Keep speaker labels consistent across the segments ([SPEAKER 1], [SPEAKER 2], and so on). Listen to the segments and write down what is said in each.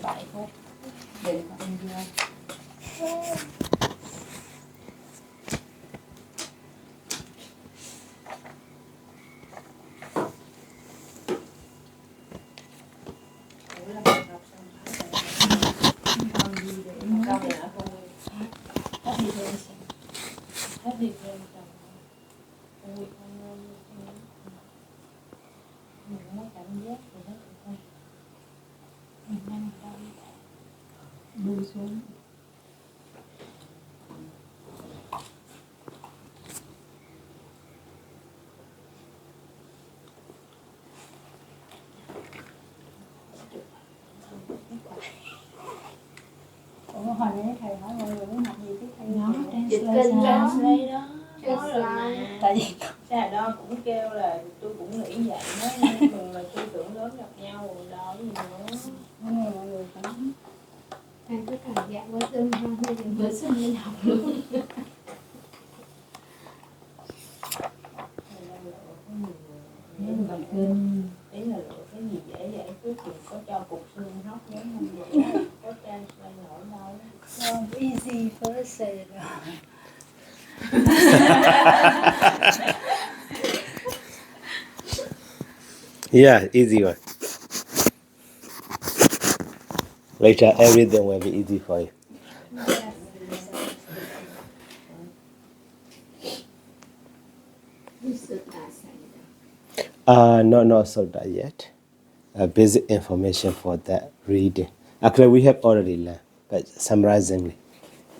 [SPEAKER 1] vài phút để mà em vô. Đuôi xuống. Ủa hồi nãy thầy hỏi mọi người muốn học gì chứ thầy nói
[SPEAKER 2] dịch kinh translate đó.
[SPEAKER 1] Nói rồi mà. Tại vì
[SPEAKER 2] Cha đó cũng kêu là tôi cũng nghĩ vậy đó, nhưng mà tư tưởng lớn gặp nhau đó gì nữa.
[SPEAKER 1] hôm nay mọi người cũng
[SPEAKER 3] Thầy có cảm giác với tương hơn bây giờ mới xin đi học luôn.
[SPEAKER 1] những bài kinh
[SPEAKER 2] Ý là lựa cái gì dễ giải quyết, đừng có cho cục xương hóc giống không vậy. Có translate nổi đâu.
[SPEAKER 1] easy first say đó.
[SPEAKER 4] Yeah, easy one. Later, everything will be easy for you. Not Sota yet. Basic information for that reading. Actually, we have already learned, but summarizingly,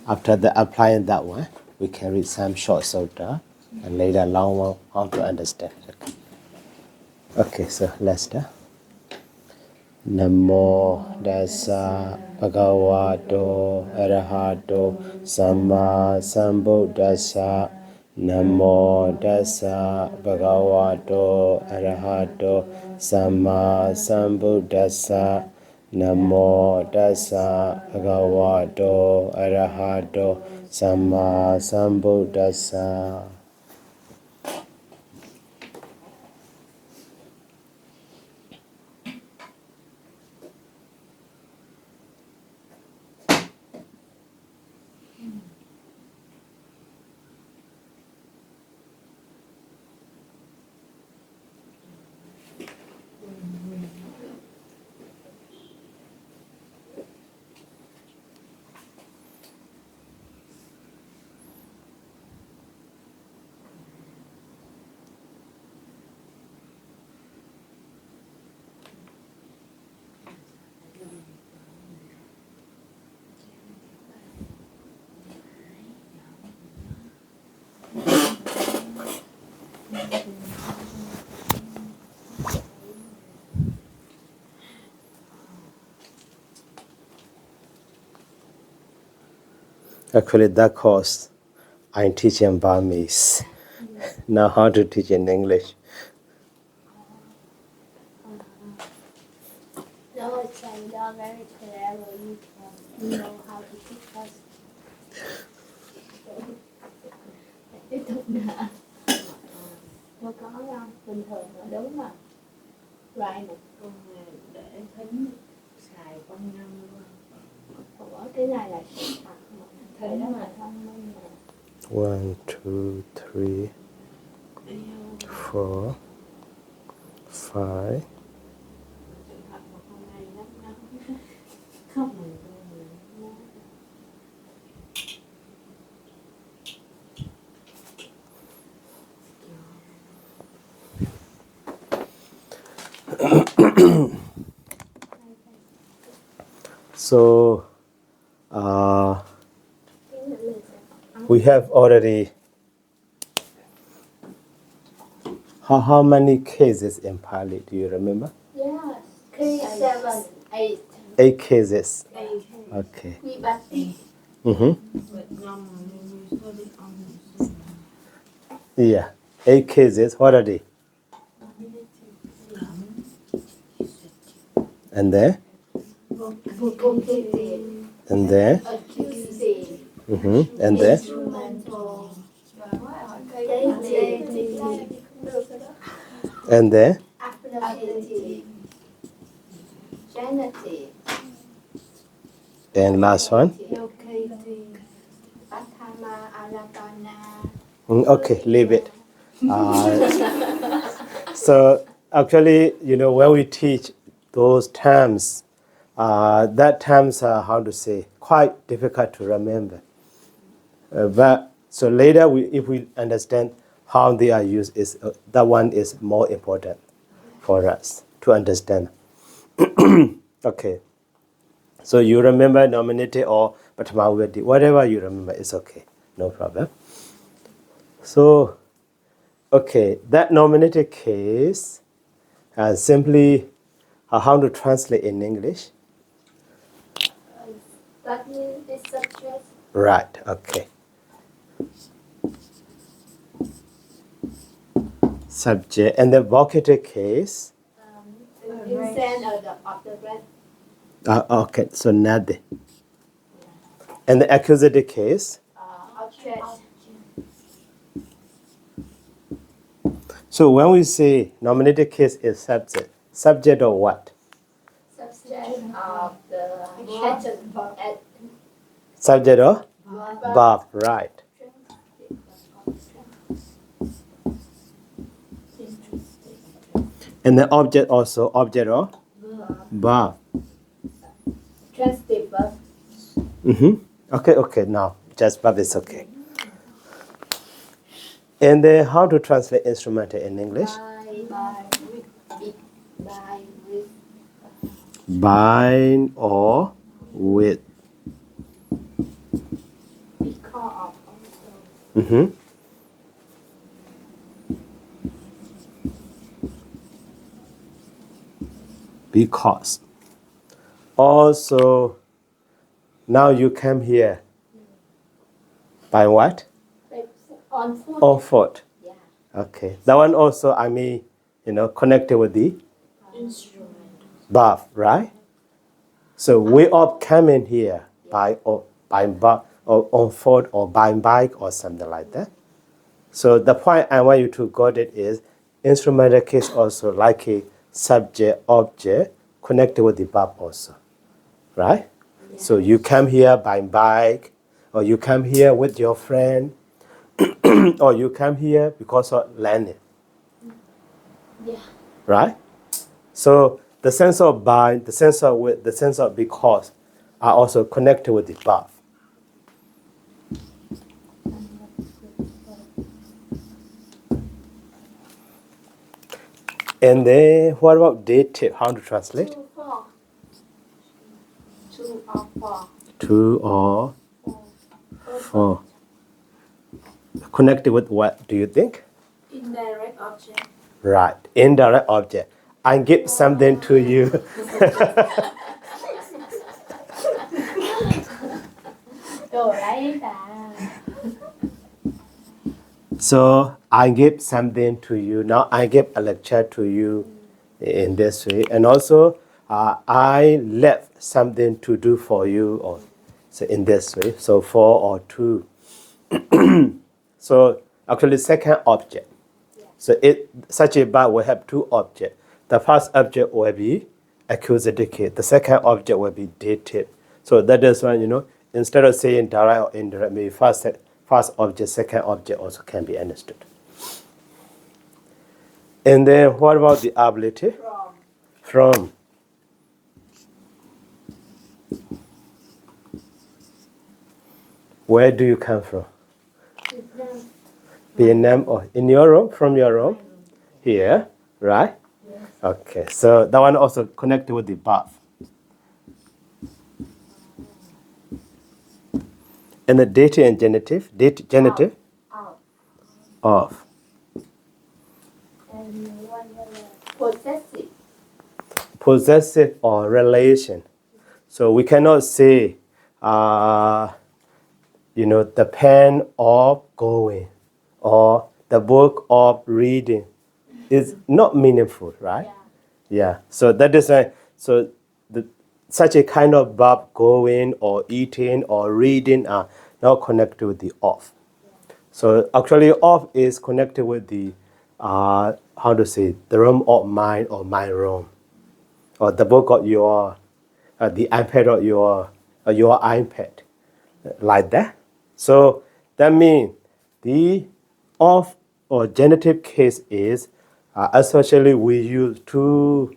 [SPEAKER 4] after applying that one, we can read some short Sota and later long one, how to understand. Okay, so let's start. Namo Dassa Bhagavato Arahato Samma Sambuddhassa. Namo Dassa Bhagavato Arahato Samma Sambuddhassa. Namo Dassa Bhagavato Arahato Samma Sambuddhassa. Actually, that course I'm teaching Burmese. Now, how to teach in English?
[SPEAKER 3] No, it's very clever. You know how to teach us. Tiếp tục nữa. Nó có không? Bình thường là đúng mà. Right một con để thính xài con năm luôn. Ủa cái này là sự thật mà. Thầy đó là thông minh mà.
[SPEAKER 4] 1, 2, 3, 4, 5.
[SPEAKER 3] Không.
[SPEAKER 4] So, we have already. How many cases in Pali do you remember?
[SPEAKER 3] Yes. 7, 8.
[SPEAKER 4] 8 cases.
[SPEAKER 3] 8.
[SPEAKER 4] Okay.
[SPEAKER 3] Vipatti.
[SPEAKER 4] Yeah, 8 cases. What are they? And then? And then? And then? And then?
[SPEAKER 3] Genitive.
[SPEAKER 4] And last one.
[SPEAKER 3] Yêu khi thì Patama Alabama.
[SPEAKER 4] Okay, leave it. So actually, when we teach those terms, that terms are, how to say, quite difficult to remember. But so later, if we understand how they are used, that one is more important for us to understand. Okay. So you remember nominative or Patamavati, whatever you remember is okay, no problem. So, okay, that nominative case, simply how to translate in English?
[SPEAKER 3] That means it's subject.
[SPEAKER 4] Right, okay. Subject, and the vocative case?
[SPEAKER 3] Instead of the rest.
[SPEAKER 4] Okay, so nade. And the accusative case?
[SPEAKER 3] Object.
[SPEAKER 4] So when we say nominative case is subject of what?
[SPEAKER 3] Subject of the action.
[SPEAKER 4] Subject of verb, right. And the object also, object of verb.
[SPEAKER 3] Transitive verb.
[SPEAKER 4] Okay, now just verb is okay. And then how to translate instrumental in English? By or with.
[SPEAKER 3] Because of also.
[SPEAKER 4] Because. Also, now you came here. By what?
[SPEAKER 3] On foot.
[SPEAKER 4] On foot.
[SPEAKER 3] Yeah.
[SPEAKER 4] Okay. That one also, connected with the
[SPEAKER 3] Instrument.
[SPEAKER 4] verb, right? So we all come in here by verb or on foot or by bike or something like that. So the point I want you to got it is instrumental case also like a subject object connected with the verb also, right? Yeah. So you come here by bike, or you come here with your friend, or you come here because of landing.
[SPEAKER 3] Yeah.
[SPEAKER 4] Right? So the sense of by, the sense of with, the sense of because are also connected with the verb. And then what about dative? How to translate? Two or four. Connected with what do you think?
[SPEAKER 2] Indirect object.
[SPEAKER 4] Right, indirect object. I give something to you. So I give something to you. Now I give a lecture to you in this way. And also I left something to do for you, or so in this way. So for or to. So actually second object. So such a verb will have two objects. The first object will be accusative case. The second object will be dative. So that is why, instead of saying direct or indirect, maybe first object, second object also can be understood. And then what about the ablative? From. Where do you come from? Vietnam, or in your room? From your room? Here, right? Yes. Okay, so that one also connected with the verb. And the dative and genitive? Genitive? Of.
[SPEAKER 3] And one possessive.
[SPEAKER 4] Possessive or relation. So we cannot say, the pen of going, or the book of reading. Is not meaningful, right? Yeah. So that is why. So such a kind of verb, going or eating or reading, are not connected with the of. So actually, of is connected with the the room of mine or my room, or the book of your, the iPad of your, or your iPad, like that. So that means the of or genitive case is especially we use to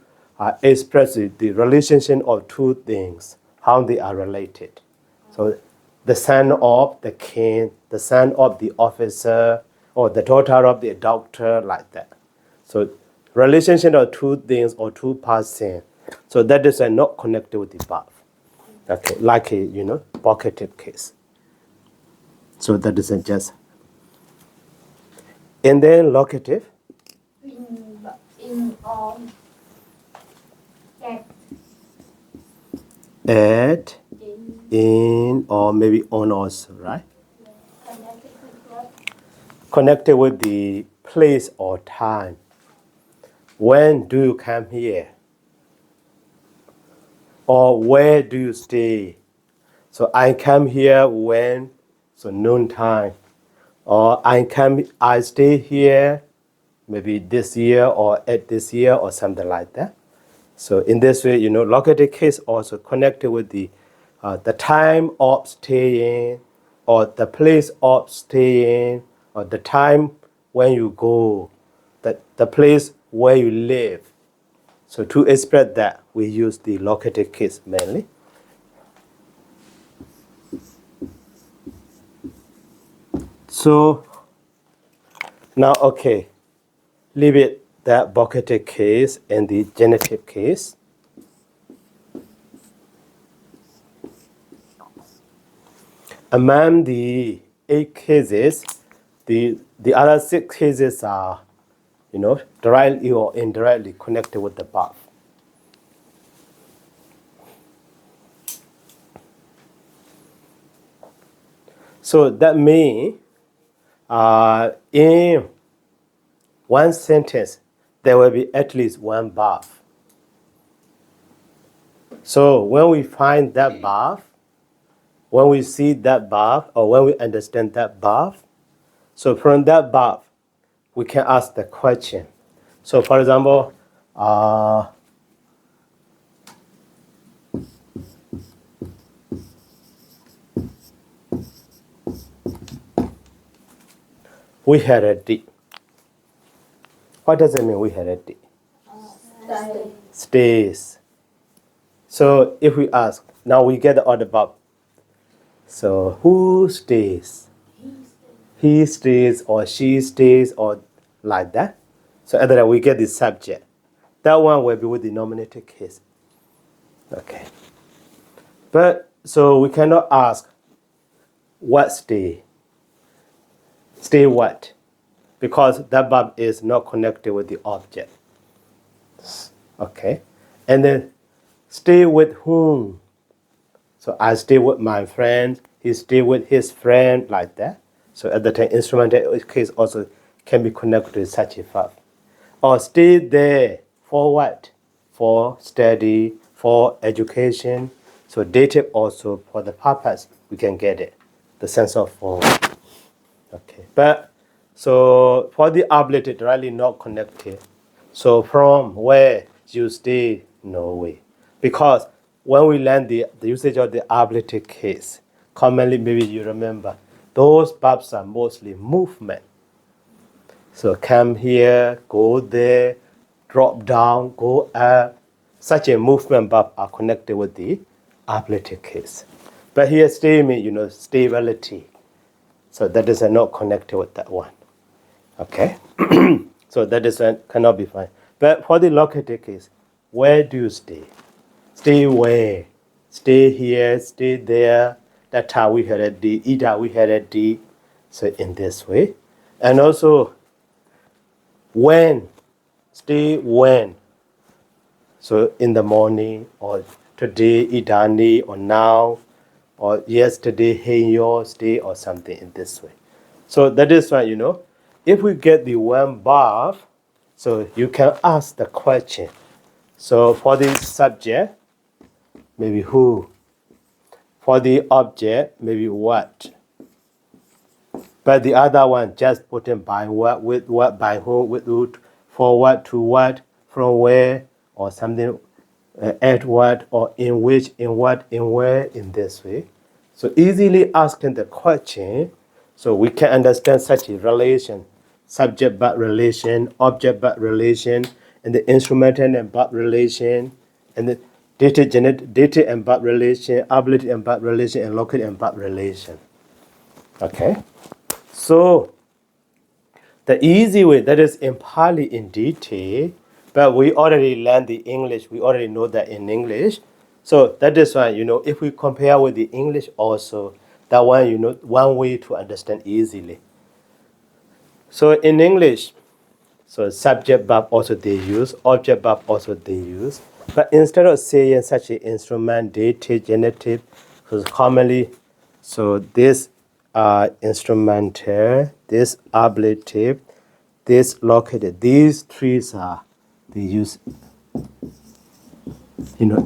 [SPEAKER 4] express the relationship of two things, how they are related. So the son of the king, the son of the officer, or the daughter of the doctor, like that. So relationship of two things or two persons. So that is not connected with the verb. Okay, like a vocative case. So that is just. And then locative.
[SPEAKER 3] In or at
[SPEAKER 4] At,
[SPEAKER 3] in
[SPEAKER 4] in, or maybe on also, right?
[SPEAKER 3] connected with what?
[SPEAKER 4] Connected with the place or time. When do you come here? Or where do you stay? So I come here when, so noon time. Or I stay here maybe this year or at this year or something like that. So in this way, locative case also connected with the time of staying, or the place of staying, or the time when you go, the place where you live. So to express that, we use the locative case mainly. So now, okay, leave it that vocative case and the genitive case. Among the 8 cases, the other 6 cases are, directly or indirectly connected with the verb. So that means in one sentence, there will be at least one verb. So when we find that verb, when we see that verb, or when we understand that verb, so from that verb, we can ask the question. So for example, we had a D. What does it mean we had a D?
[SPEAKER 3] Stay.
[SPEAKER 4] Stays. So if we ask, now we get the other verb. So who stays? He stays or she stays or like that. So other than we get the subject. That one will be with the nominative case. Okay. But so we cannot ask what stay. Stay what? Because that verb is not connected with the object. Okay. And then stay with whom? So I stay with my friend, he stay with his friend, like that. So at the time, instrumental case also can be connected with such a verb. Or stay there for what? For study, for education. So dative also for the purpose, we can get it. The sense of for. Okay. But so for the ablative, directly not connected. So from where you stay, no way. Because when we learn the usage of the ablative case, commonly maybe you remember, those verbs are mostly movement. So come here, go there, drop down, go up. Such a movement verb are connected with the ablative case. But here stay means, stability. So that is not connected with that one. Okay? So that is cannot be fine. But for the locative case, where do you stay? Stay where? Stay here, stay there. That's how we had a D. Either we had a D. So in this way. And also, when? Stay when? So in the morning, or today, idani, or now, or yesterday, hey, your stay, or something in this way. So that is why, if we get the one verb, so you can ask the question. So for the subject, maybe who. For the object, maybe what. But the other one, just put in by what, with what, by whom, with who, for what, to what, from where, or something at what, or in which, in what, in where, in this way. So easily asking the question, so we can understand such a relation, subject-verb relation, object-verb relation, and the instrumental and verb relation, and the data and verb relation, ability and verb relation, and located and verb relation. Okay? So the easy way, that is in Pali in detail, but we already learned the English, we already know that in English. So that is why, if we compare with the English also, that one, one way to understand easily. So in English, so subject verb also they use, object verb also they use. But instead of saying such an instrument, dative, genitive, so commonly, so this instrumental, this ablative, this located, these three are, they use,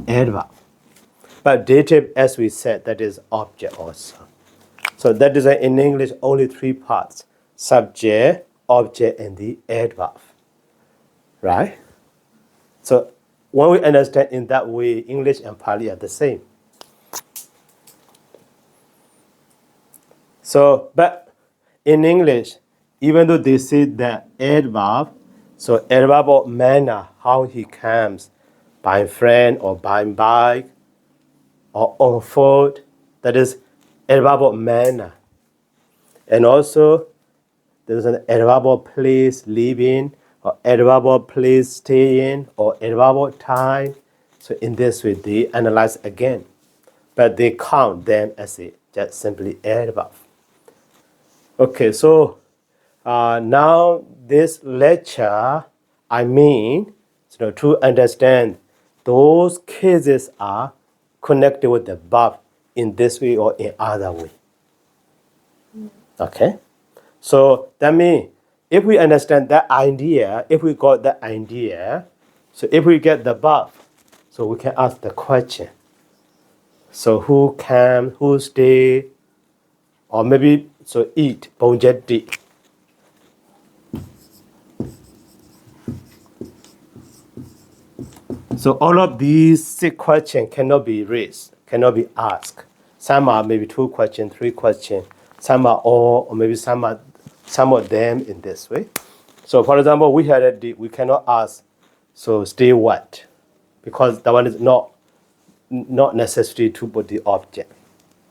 [SPEAKER 4] adverb. But dative, as we said, that is object also. So that is in English only three parts: subject, object, and the adverb. Right? So when we understand in that way, English and Pali are the same. So, but in English, even though they say that adverb, so adverb of manner, how he comes, by friend or by bike or on foot, that is adverb of manner. And also, there is an adverb of place, living, or adverb of place, staying, or adverb of time. So in this way, they analyze again, but they count them as just simply adverb. Okay, so now this lecture, to understand those cases are connected with the verb in this way or in other way. Okay, so that means if we understand that idea, if we got that idea, so if we get the verb, so we can ask the question. So who came, who stay, or maybe so eat, bonjeti. So all of these 6 questions cannot be raised, cannot be asked. Some are maybe 2 questions, 3 questions. Some are all, or maybe some of them in this way. So for example, we cannot ask, so stay what? Because that one is not necessary to put the object.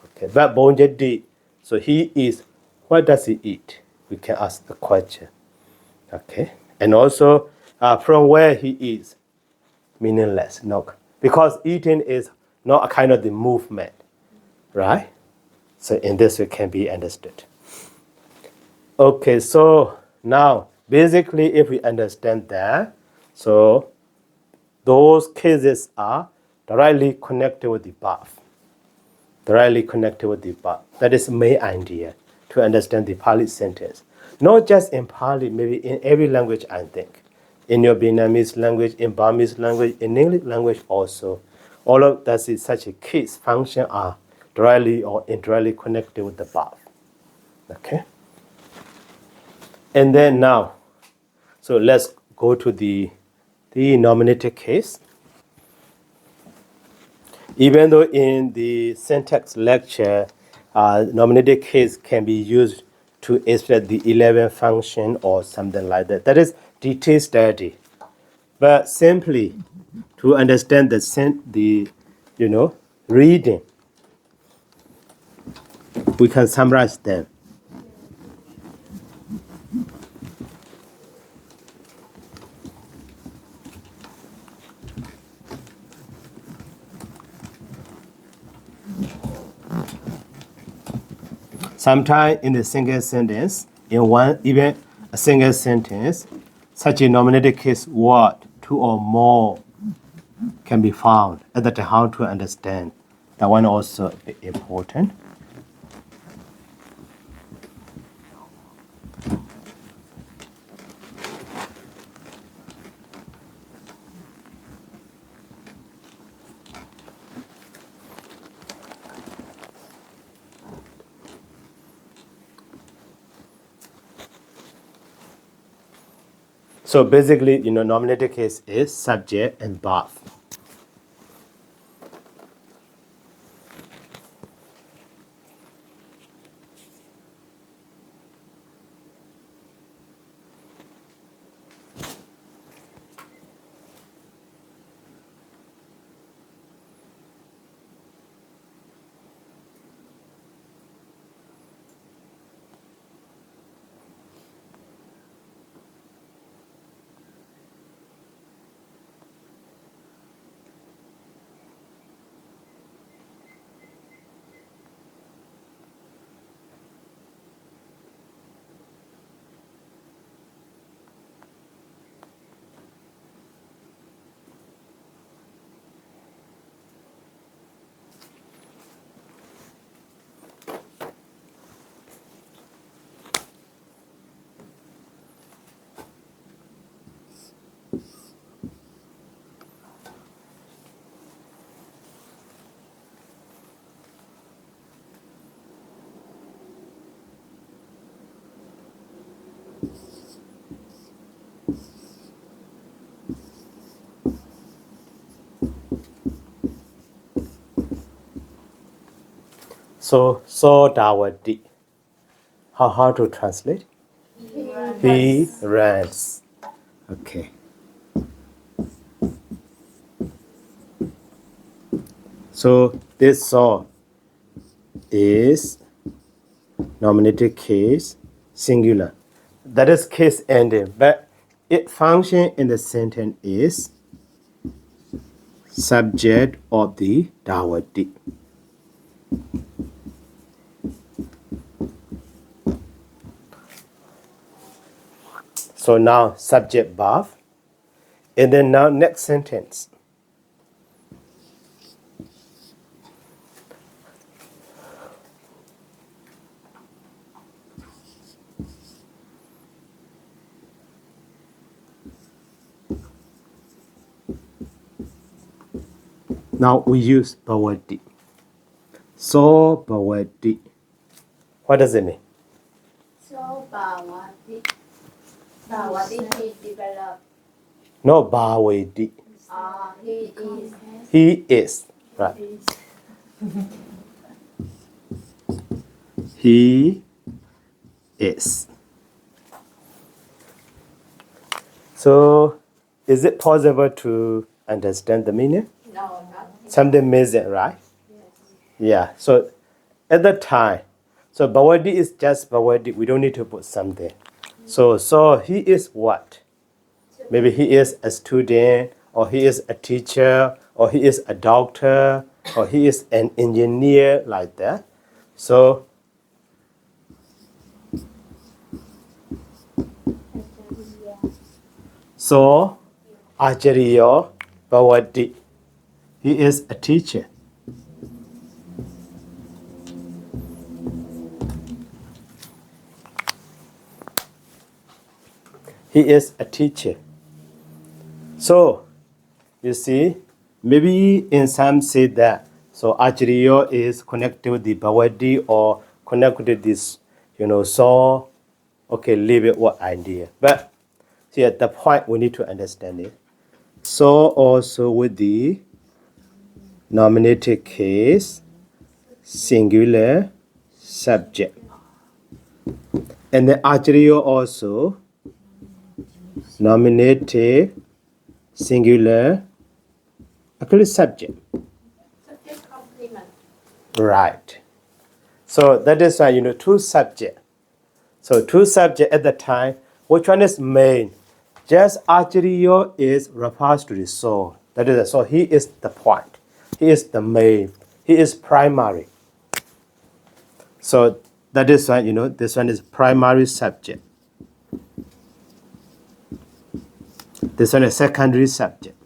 [SPEAKER 4] Okay, but bonjeti, so he is, what does he eat? We can ask the question. Okay, and also from where he is, meaningless, no, because eating is not a kind of the movement, right? So in this way can be understood. Okay, so now basically if we understand that, so those cases are directly connected with the verb. Directly connected with the verb. That is the main idea to understand the Pali sentence. Not just in Pali, maybe in every language, I think. In your Vietnamese language, in Burmese language, in English language also. All of that is such a case function are directly or indirectly connected with the verb. Okay? And then now, so let's go to the nominative case. Even though in the syntax lecture, nominative case can be used to express the 11 function or something like that. That is detailed study. But simply to understand the reading, we can summarize them. Sometimes in the single sentence, even a single sentence, such a nominative case word, 2 or more, can be found. And that's how to understand. That one also important. So basically, nominative case is subject and verb. So saw Dawadi. How to translate? He runs. Okay. So this saw is nominative case singular. That is case ending, but it function in the sentence is subject of the Dawadi. So now subject verb, and then now next sentence. Now we use Bawadi. So Bawadi. What does it mean?
[SPEAKER 3] So Bawadi he developed.
[SPEAKER 4] No, Bawadi.
[SPEAKER 3] He is.
[SPEAKER 4] He is. Right. He is. So, is it possible to understand the meaning?
[SPEAKER 3] No, not.
[SPEAKER 4] Something missing, right? Yeah. So, at the time, so Bawadi is just Bawadi. We don't need to put something. So he is what? Maybe he is a student, or he is a teacher, or he is a doctor, or he is an engineer, like that. So, Acharya Bawadi. He is a teacher. He is a teacher. So, you see, maybe in some say that, so Acharya is connected with the Bawadi or connected with this, so, okay, leave it what idea. But, see, at the point we need to understand it. So also with the nominative case, singular subject. And the Acharya also nominative singular actually subject.
[SPEAKER 3] Subject complement.
[SPEAKER 4] Right. So that is why two subject. So two subject at the time. Which one is main? Just Acharya is refers to the soul. That is so he is the point. He is the main. He is primary. So that is why this one is primary subject. This one is secondary subject.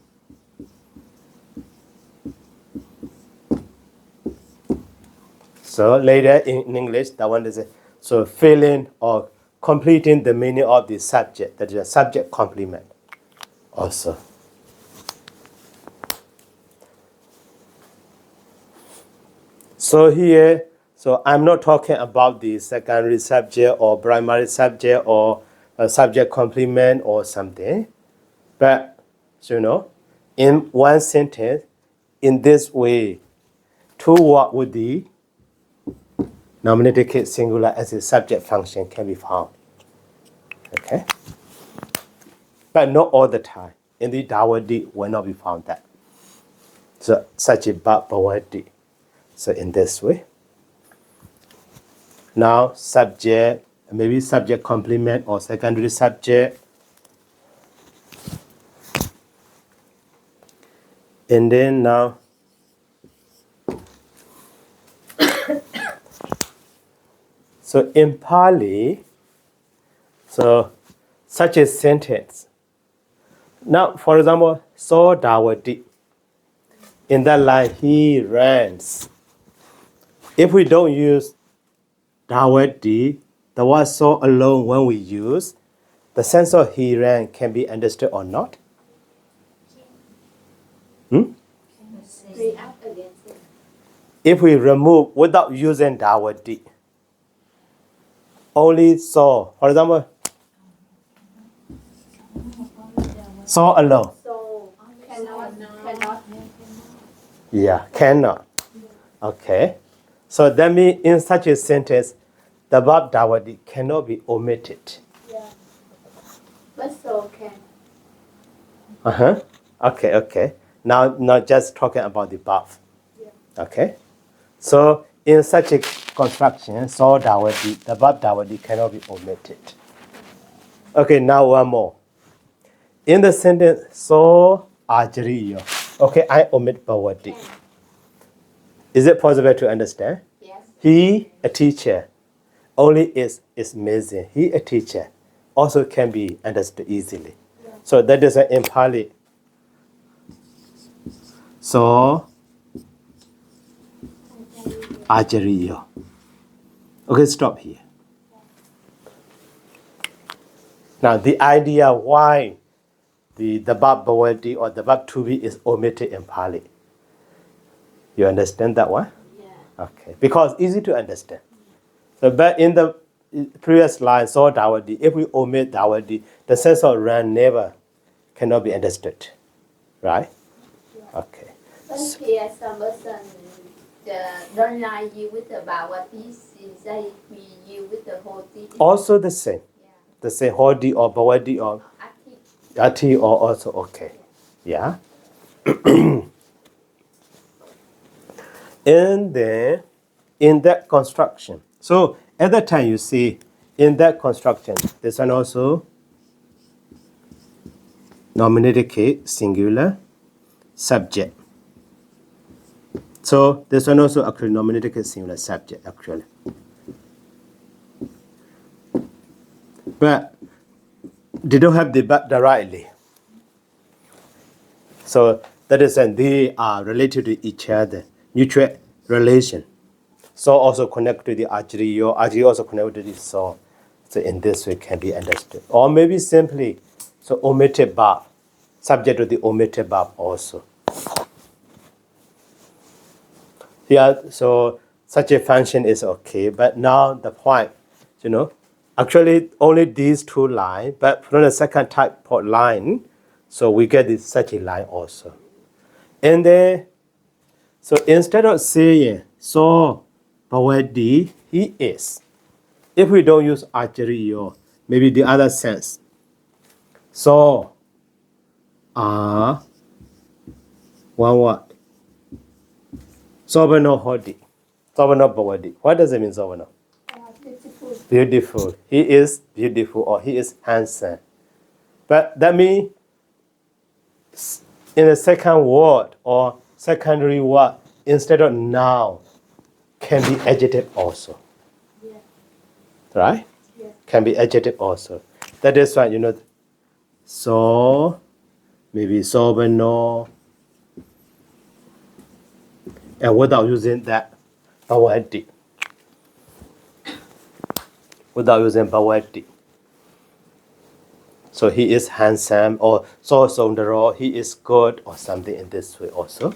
[SPEAKER 4] So later in English, that one is so filling or completing the meaning of the subject. That is a subject complement also. So here, so I'm not talking about the secondary subject or primary subject or a subject complement or something. But, in one sentence, in this way, two words with the nominative case singular as a subject function can be found. Okay? But not all the time. In the Dawadi will not be found that. So, such a Bawadi. So, in this way. Now, subject, maybe subject complement or secondary subject. And then now, so in Pali, so such a sentence. Now, for example, so Dawadi. In that line, he runs. If we don't use Dawadi, the word so alone when we use, the sense of he ran can be understood or not?
[SPEAKER 3] React against it.
[SPEAKER 4] If we remove without using Dawadi, only saw, for example, saw alone.
[SPEAKER 3] So cannot.
[SPEAKER 4] Yeah, cannot. Okay. So that means in such a sentence, the verb dawadi cannot be omitted.
[SPEAKER 3] Yeah. But so can.
[SPEAKER 4] Uh-huh. Okay. Now, not just talking about the verb.
[SPEAKER 3] Yeah.
[SPEAKER 4] Okay. So in such a construction, so dawadi, the verb dawadi cannot be omitted. Okay, now one more. In the sentence, so ajriyo. Okay, I omit bawadi. Is it possible to understand?
[SPEAKER 3] Yes.
[SPEAKER 4] He, a teacher, only is missing. He, a teacher, also can be understood easily.
[SPEAKER 3] Yeah.
[SPEAKER 4] So that is in Pali. So, ajariyo. Okay, stop here. Now, the idea why the verb bhavati or the verb to be is omitted in Pali. You understand that one?
[SPEAKER 3] Yeah.
[SPEAKER 4] Okay, because easy to understand. So, but in the previous line, so dawadi, if we omit dawadi, the sense of ran never cannot be understood, right?
[SPEAKER 3] Yeah.
[SPEAKER 4] Okay.
[SPEAKER 3] But here some person don't like you with the bawati, they we you with the hoti.
[SPEAKER 4] Also the same.
[SPEAKER 3] Yeah.
[SPEAKER 4] The same hodi or bawadi or
[SPEAKER 3] Ati.
[SPEAKER 4] ati or also okay. Yeah. And then in that construction, so at that time you see in that construction, this one also nominated case, singular, subject. So this one also actually nominated case, singular, subject actually. But they don't have the verb directly. So that is when they are related to each other, mutual relation. So also connect to the ajriyo, ajriyo also connect to the so. So in this way can be understood. Or maybe simply, so omitted verb, subject to the omitted verb also. Yeah, so such a function is okay, but now the point, actually only these two lines, but from the second type of line, so we get this, such a line also. And then, so instead of saying, so, bhavati, he is. If we don't use ajariyo, maybe the other sense. So, one word. Sobano hodi. Sobano bhavati. What does it mean, sobano?
[SPEAKER 3] Beautiful.
[SPEAKER 4] Beautiful. He is beautiful or he is handsome. But that means in the second word or secondary word, instead of noun, can be adjective also.
[SPEAKER 3] Yeah.
[SPEAKER 4] Right?
[SPEAKER 3] Yeah.
[SPEAKER 4] Can be adjective also. That is why, so, maybe sobano, and without using that bhavati. Without using bhavati. So he is handsome or so sondaro, he is good or something in this way also.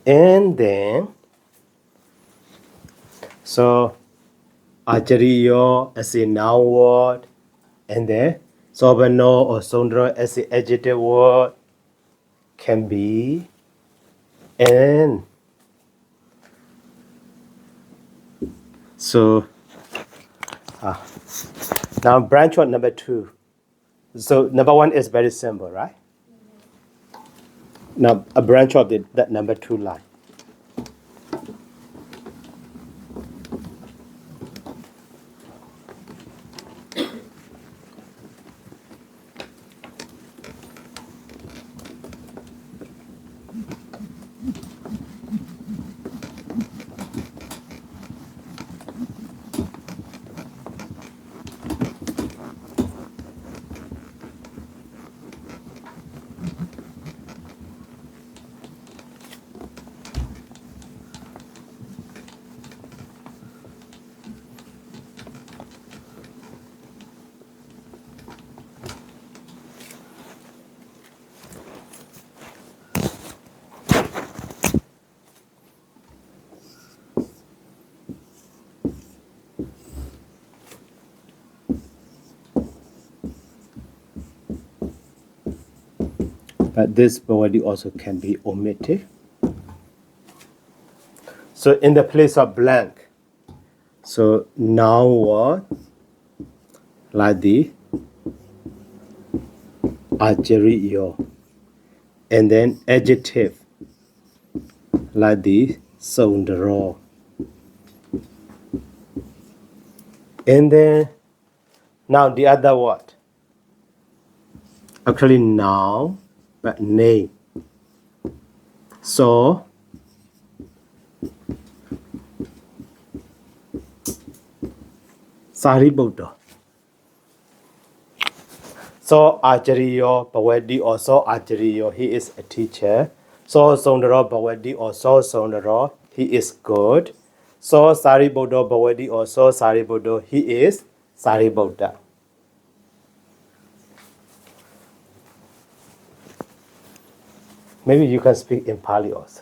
[SPEAKER 4] And then, so ajariyo as a noun word, and then sobano or sondro as an adjective word can be, and so now branch on number 2. So number 1 is very simple, right? Now a branch of that number 2 line. But this bawadi also can be omitted. So in the place of blank, so noun word like the ajariyo, and then adjective like the soundaro, and then now the other word, actually noun but name. So Sariputta. So Acharya Bhavati also Acharya, he is a teacher. So Saundara Bhavati also Saundara, he is good. So Sariputta Bhavati also Sariputta, he is Sariputta. Maybe you can speak in Pali also.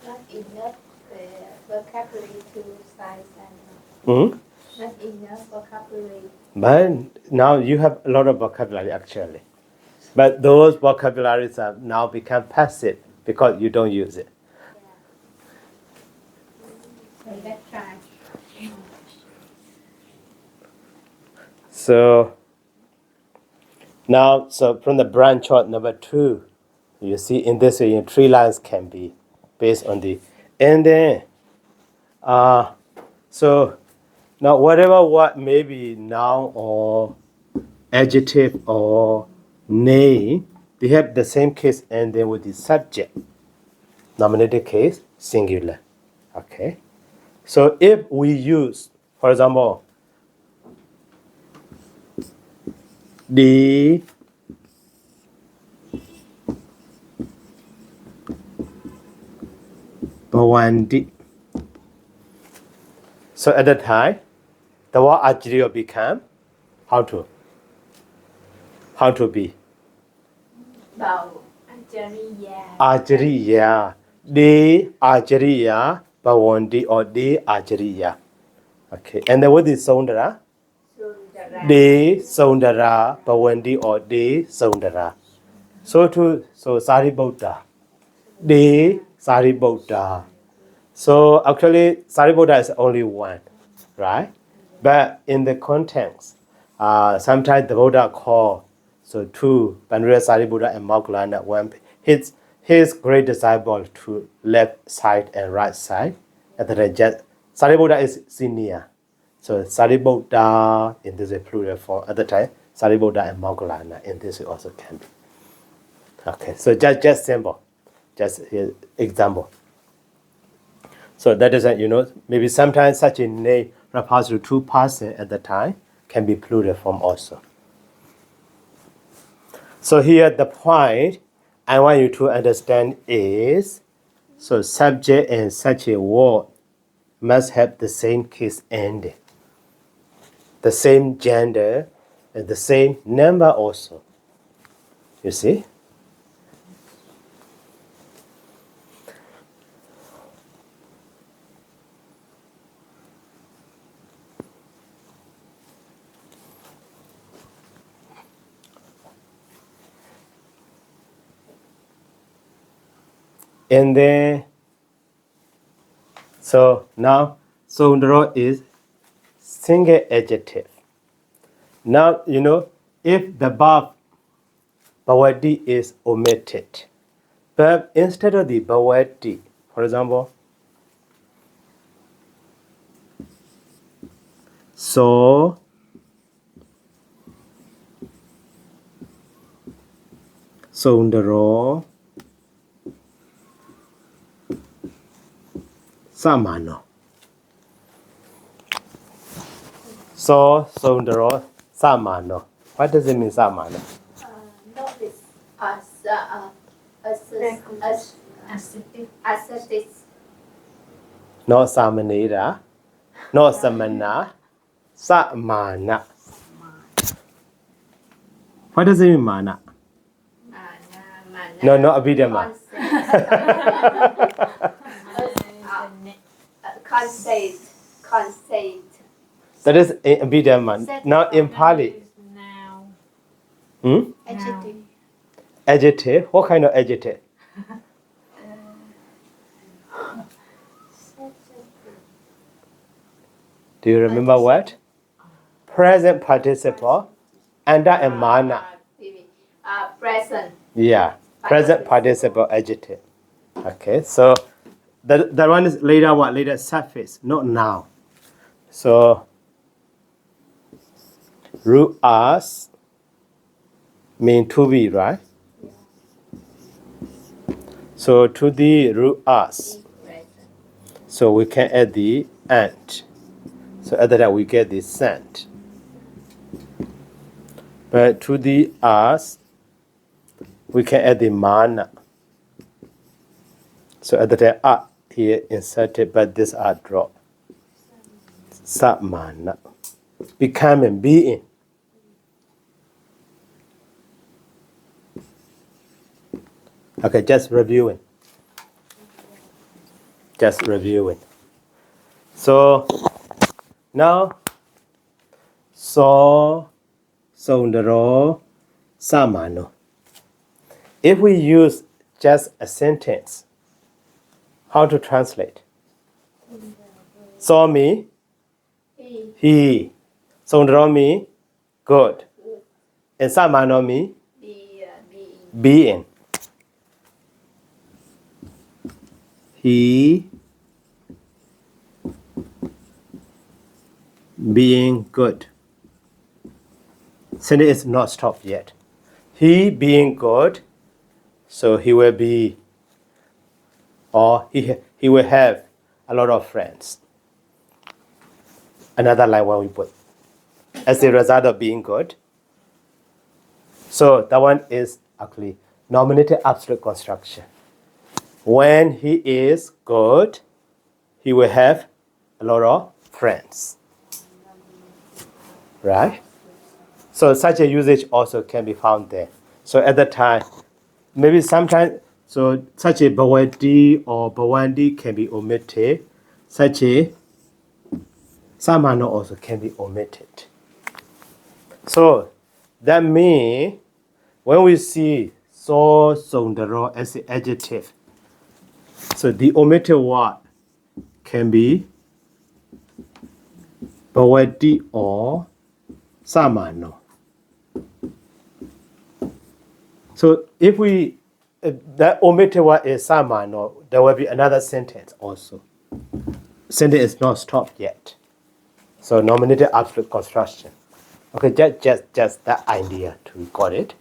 [SPEAKER 3] Not enough vocabulary to size and
[SPEAKER 4] Hmm?
[SPEAKER 3] not enough vocabulary.
[SPEAKER 4] But now you have a lot of vocabulary actually. But those vocabularies have now become passive because you don't use it.
[SPEAKER 3] So let's try.
[SPEAKER 4] So now, so from the branch chart number 2, you see in this way, 3 lines can be based on the, and then, so now whatever what may be noun or adjective or name, they have the same case and then with the subject. Nominative case, singular. Okay. So if we use, for example, the Bhavandi. So at that time, the word Ajriya become how to be
[SPEAKER 3] Bảo Ajariya.
[SPEAKER 4] Ajriya. The Ajriya Bhavandi or the Ajriya. Okay. And then what is Saundara?
[SPEAKER 3] Sundara.
[SPEAKER 4] The Saundara Bhavandi or the Saundara. So Sariputta. The Sariputta. So actually, Sariputta is only one, right? But in the context, sometimes the Buddha called so two, Pandura Sariputta and Moggallana, one his great disciple to left side and right side. At the just Sariputta is senior, so Sariputta in this is plural form. At the time, Sariputta and Moggallana in this also can be. Okay, so just simple, just example. So that is, maybe sometimes such a name refers to two persons at the time, can be plural form also. So here the point I want you to understand is, so subject and such a word must have the same case ending, the same gender, and the same number also. You see? And then, so now, Saundara is single adjective. Now, if the verb Bhavati is omitted, but instead of the Bhavati, for example, so Saundara Samano. So Saundara Samano. What does it mean, Samano?
[SPEAKER 3] Notice assertive.
[SPEAKER 4] No Samanera, no Samana, Samana. What does it mean, mana? No, no, Abhidhamma.
[SPEAKER 3] Constate.
[SPEAKER 4] That is in Bidaman.
[SPEAKER 3] Set
[SPEAKER 4] Now in
[SPEAKER 3] form.
[SPEAKER 4] Pali,
[SPEAKER 2] Is now.
[SPEAKER 3] Adjective.
[SPEAKER 4] adjective. What kind of adjective? Do you remember what? Present participle under a mana.
[SPEAKER 3] Present.
[SPEAKER 4] Yeah, present participle adjective. Okay, so that one is later what? Later suffix, not now. So ru'as mean to be, right? So to the ru'as.
[SPEAKER 3] Present.
[SPEAKER 4] So we can add the ant. So after that we get the scent. But to the us, we can add the mana. So after that here inserted, but this drop. Samana. Becoming, being. Okay, just reviewing. Just reviewing. So now, so, sondaro, samano. If we use just a sentence, how to translate? Saw me, he. Sondaro me, good. And samano me, being. He being good. Sentence is not stopped yet. He being good, so he will be, or he will have a lot of friends. Another line when we put, as a result of being good. So that one is actually nominative absolute construction. When he is good, he will have a lot of friends. Right? So such a usage also can be found there. So at that time, maybe sometimes, so such a bawadi or bawandi can be omitted. Such a samano also can be omitted. So that means when we see so sondaro as the adjective, so the omitted word can be bawadi or samano. So if that omitted word is samano, there will be another sentence also. Sentence is not stopped yet. So nominative absolute construction. Okay, just that idea to record it.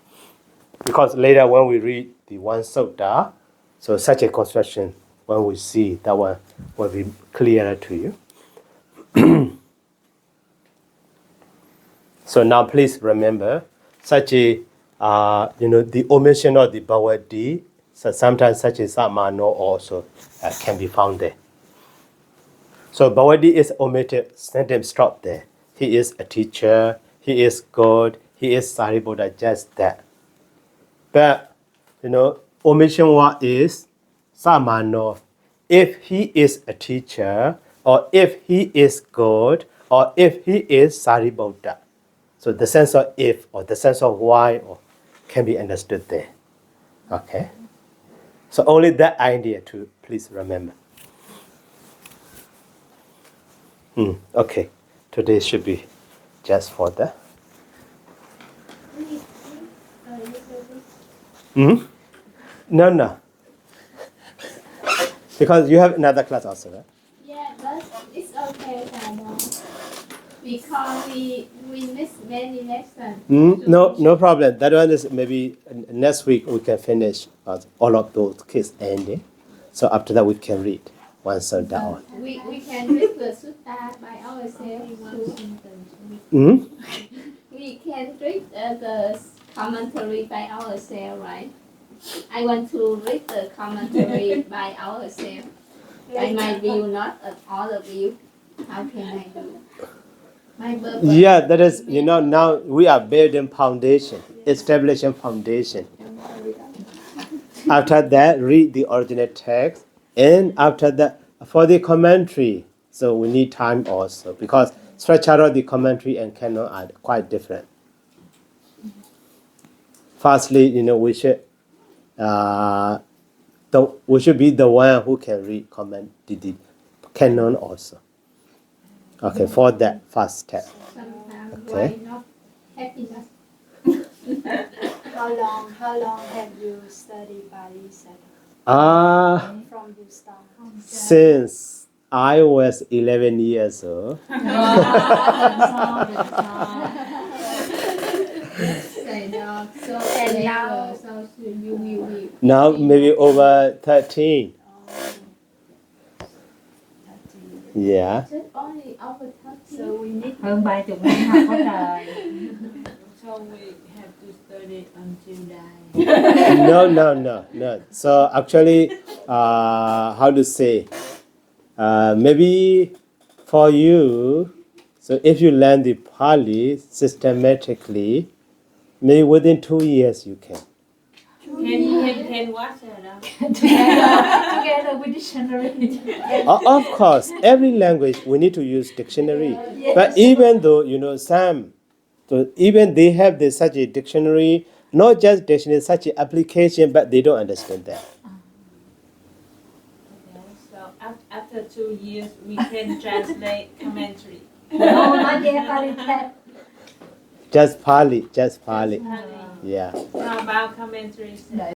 [SPEAKER 4] Because later when we read the one sutta, so such a construction, when we see that one will be clearer to you. So now please remember, such a, the omission of the bawadi, so sometimes such a samano also can be found there. So bawadi is omitted, sentence stop there. He is a teacher, he is good, he is Sariputta, just that. But, omission word is samano. If he is a teacher, or if he is good, or if he is Sariputta. So the sense of if or the sense of why can be understood there. Okay? So only that idea to please remember. Okay. Today should be just for that. No. Because you have another class also, right?
[SPEAKER 3] Yeah, but it's okay, Dada. Because we miss many lessons.
[SPEAKER 4] No problem. That one is maybe next week we can finish all of those kids ending. So after that we can read one side down.
[SPEAKER 3] We can read the sutta by ourselves. We can read the commentary by ourselves, right? I want to read the commentary by ourselves. By my view, not all of you. How can I do? My purpose.
[SPEAKER 4] Yeah, that is, now we are building foundation, establishing foundation. After that, read the original text. And after that, for the commentary, so we need time also. Because structure of the commentary and canon are quite different. Firstly, we should be the one who can read comment the canon also. Okay, for that first step.
[SPEAKER 3] Sometimes
[SPEAKER 4] Okay.
[SPEAKER 3] why not happiness?
[SPEAKER 1] How long have you studied Bali Sada from you start?
[SPEAKER 4] Since I was 11 years old.
[SPEAKER 3] Say no. So
[SPEAKER 1] And
[SPEAKER 3] clever,
[SPEAKER 1] now-
[SPEAKER 3] so you will.
[SPEAKER 4] Now maybe over 13. Yeah.
[SPEAKER 3] Just only over 30.
[SPEAKER 1] So we need
[SPEAKER 2] Hơn 30 năm học có trời.
[SPEAKER 5] So we have to study until die.
[SPEAKER 4] No. So actually, how to say? Maybe for you, so if you learn the Pali systematically, maybe within 2 years you can.
[SPEAKER 2] Can watch it đó.
[SPEAKER 1] together with dictionary.
[SPEAKER 4] Of course, every language we need to use dictionary. But even though some, so even they have such a dictionary, not just dictionary, such an application, but they don't understand that.
[SPEAKER 2] Okay, so after 2 years we can translate commentary.
[SPEAKER 1] No, not yet, Bali Tat.
[SPEAKER 4] Just Pali. Yeah.
[SPEAKER 2] How about commentaries?